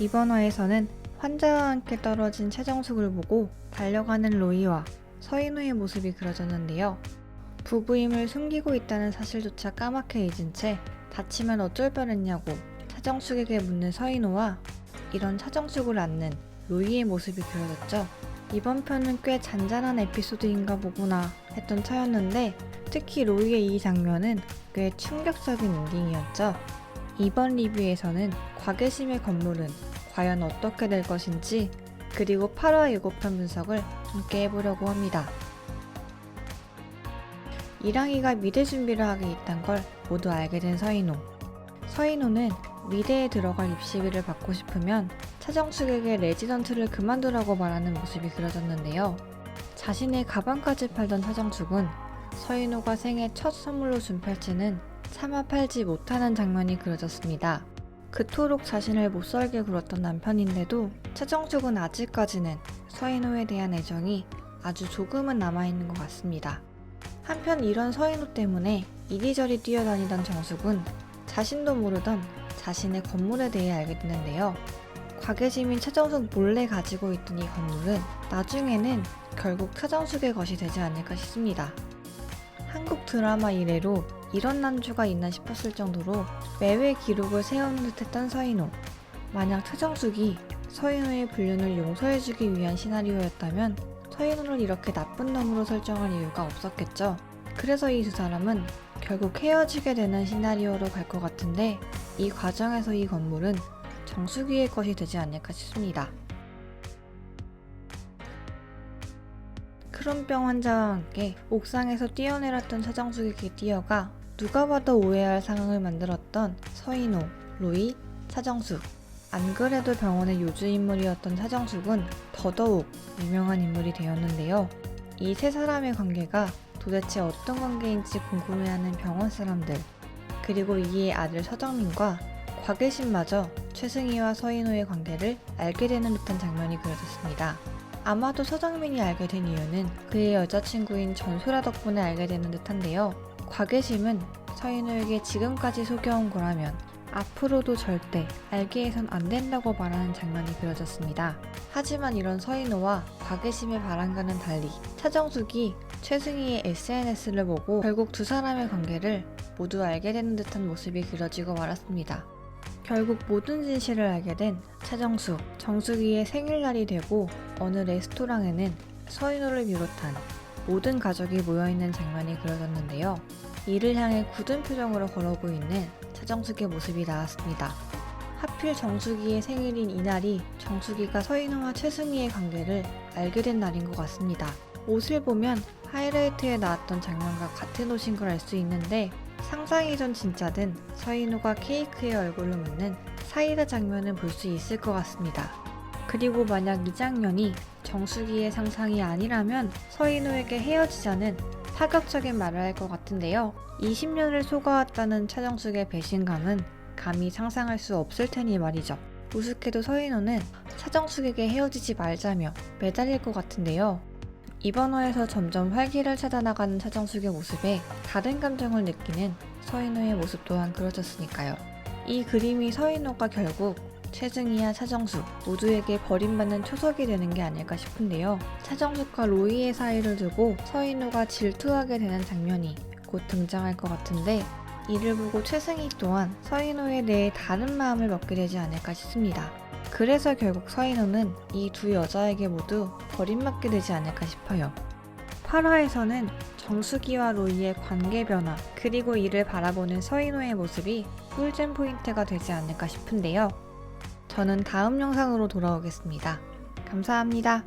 이번 화에서는 환자와 함께 떨어진 최정숙을 보고 달려가는 로이와 서인호의 모습이 그려졌는데요. 부부임을 숨기고 있다는 사실조차 까맣게 잊은 채 다치면 어쩔 뻔했냐고 차정숙에게 묻는 서인호와 이런 차정숙을 안는 로이의 모습이 그려졌죠. 이번 편은 꽤 잔잔한 에피소드인가 보구나 했던 차였는데 특히 로이의 이 장면은 꽤 충격적인 엔딩이었죠. 이번 리뷰에서는 과계심의 건물은 과연 어떻게 될 것인지 그리고 8화 예고편 분석을 함께 해보려고 합니다. 이랑이가 미대 준비를 하게 있단 걸 모두 알게 된 서인호. 서인호는 미대에 들어갈 입시비를 받고 싶으면 차정숙에게 레지던트를 그만두라고 말하는 모습이 그려졌는데요. 자신의 가방까지 팔던 차정숙은 서인호가 생애 첫 선물로 준 팔찌는 차마 팔지 못하는 장면이 그려졌습니다. 그토록 자신을 못살게 굴었던 남편인데도 차정숙은 아직까지는 서인호에 대한 애정이 아주 조금은 남아있는 것 같습니다. 한편 이런 서인호 때문에 이리저리 뛰어다니던 정숙은 자신도 모르던 자신의 건물에 대해 알게 되는데요. 과계심인 차정숙 몰래 가지고 있던 이 건물은 나중에는 결국 차정숙의 것이 되지 않을까 싶습니다. 한국 드라마 이래로 이런 난주가 있나 싶었을 정도로 매회 기록을 세우는 듯했던 서인호. 만약 차정숙이 서인호의 불륜을 용서해주기 위한 시나리오였다면 서인호를 이렇게 나쁜 놈으로 설정할 이유가 없었겠죠. 그래서 이 두 사람은 결국 헤어지게 되는 시나리오로 갈 것 같은데 이 과정에서 이 건물은 정숙이의 것이 되지 않을까 싶습니다. 크론병 환자와 함께 옥상에서 뛰어내렸던 차정숙에게 뛰어가 누가 봐도 오해할 상황을 만들었던 서인호, 로이, 차정숙. 안 그래도 병원의 요주 인물이었던 차정숙은 더더욱 유명한 인물이 되었는데요. 이 세 사람의 관계가 도대체 어떤 관계인지 궁금해하는 병원 사람들, 그리고 이의 아들 서정민과 과계심마저 최승희와 서인호의 관계를 알게 되는 듯한 장면이 그려졌습니다. 아마도 서정민이 알게 된 이유는 그의 여자친구인 전소라 덕분에 알게 되는 듯한데요. 과계심은 서인호에게 지금까지 속여온 거라면 앞으로도 절대 알게 해선 안 된다고 말하는 장면이 그려졌습니다. 하지만 이런 서인호와 과계심의 바람과는 달리 차정숙이 최승희의 SNS를 보고 결국 두 사람의 관계를 모두 알게 되는 듯한 모습이 그려지고 말았습니다. 결국 모든 진실을 알게 된 차정숙, 정숙이의 생일날이 되고 어느 레스토랑에는 서인호를 비롯한 모든 가족이 모여있는 장면이 그려졌는데요. 이를 향해 굳은 표정으로 걸어오고 있는 차정숙의 모습이 나왔습니다. 하필 정숙이의 생일인 이날이 정숙이가 서인호와 최승희의 관계를 알게 된 날인 것 같습니다. 옷을 보면 하이라이트에 나왔던 장면과 같은 옷인 걸 알 수 있는데 상상이던 진짜든 서인호가 케이크에 얼굴을 묻는 사이다 장면을 볼 수 있을 것 같습니다. 그리고 만약 이 장면이 정숙이의 상상이 아니라면 서인호에게 헤어지자는 파격적인 말을 할 것 같은데요. 20년을 속아왔다는 차정숙의 배신감은 감히 상상할 수 없을 테니 말이죠. 우습게도 서인호는 차정숙에게 헤어지지 말자며 매달릴 것 같은데요. 이번 화에서 점점 활기를 찾아나가는 차정숙의 모습에 다른 감정을 느끼는 서인호의 모습 또한 그려졌으니까요. 이 그림이 서인호가 결국 최승희와 차정숙 모두에게 버림받는 초석이 되는 게 아닐까 싶은데요. 차정숙과 로이의 사이를 두고 서인호가 질투하게 되는 장면이 곧 등장할 것 같은데 이를 보고 최승희 또한 서인호에 대해 다른 마음을 먹게 되지 않을까 싶습니다. 그래서 결국 서인호는 이 두 여자에게 모두 버림받게 되지 않을까 싶어요. 8화에서는 정숙이와 로이의 관계 변화 그리고 이를 바라보는 서인호의 모습이 꿀잼 포인트가 되지 않을까 싶은데요. 저는 다음 영상으로 돌아오겠습니다. 감사합니다.